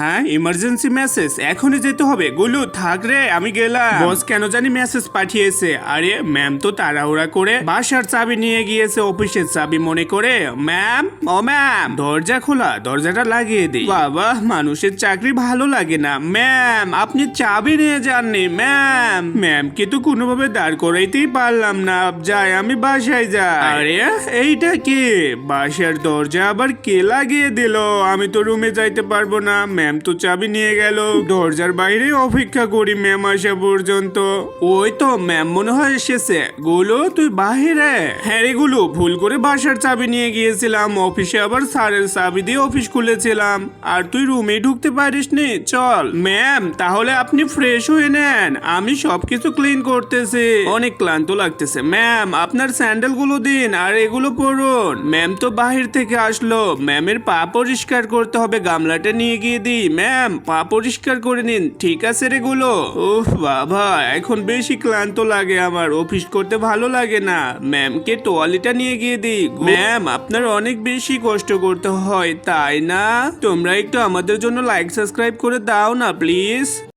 হ্যাঁ, emergency message, এখনই যেতে হবে। গুলু থাক রে, আমি গেলাম। বস কেন জানি মেসেজ পাঠিয়েছে। আরে ম্যাম তো তাড়াহুড়া করে বাসার চাবি নিয়ে গিয়েছে, অফিসের চাবি মনে করে। ম্যাম, ও ম্যাম, দরজা খোলা, দরজাটা লাগিয়ে দিই। বাবা, মানুষের চাকরি ভালো লাগে না। ম্যাম, আপনি চাবি নিয়ে যাননি। ম্যাম, ম্যামকে তো কোনোভাবে দাঁড় করাইতেই পারলাম না। যাই, আমি বাসায় যাই। আরে এইটা কি? বাসার দরজা আবার কে লাগিয়ে দিল? আমি তো রুমে যাইতে পারবো না, ম্যাম তো চাবি নিয়ে গেল। দরজার বাইরে অপেক্ষা করি ম্যাম আসা পর্যন্ত। ওই তো ম্যাম মনে হয় এসেছে। গুলো তুই বাহিরে? হ্যাঁ রে গুলো, ভুল করে বাসার চাবি নিয়ে গিয়েছিলাম, অফিসে আবার স্যারের চাবি দিয়ে অফিস খুলেছিলাম, আর তুই রুমে ঢুকতে পারিসনি। চল ম্যাম, তাহলে আপনি ফ্রেশ হয়ে নেন, আমি সবকিছু ক্লিন করতেছি। অনেক ক্লান্ত লাগতেছে। ম্যাম, আপনার স্যান্ডেল গুলো দিন আর এগুলো পরুন। ম্যাম তো বাহির থেকে আসলো, ম্যামের পা পরিষ্কার করতে হবে, গামলাটা নিয়ে গিয়ে দিই। ম্যাম, পা পরিষ্কার করে নিন। ঠিক আছে রে গুলো। উফ বাবা, এখন বেশি ক্লান্ত লাগে আমার, অফিস করতে ভালো লাগে না। ম্যামকে তোয়ালিটা নিয়ে গিয়ে দিই। ম্যাম, আপনার অনেক বেশি কষ্ট করতে হয় তাই না? তোমরা একটু আমাদের জন্য লাইক সাবস্ক্রাইব করে দাও না প্লিজ।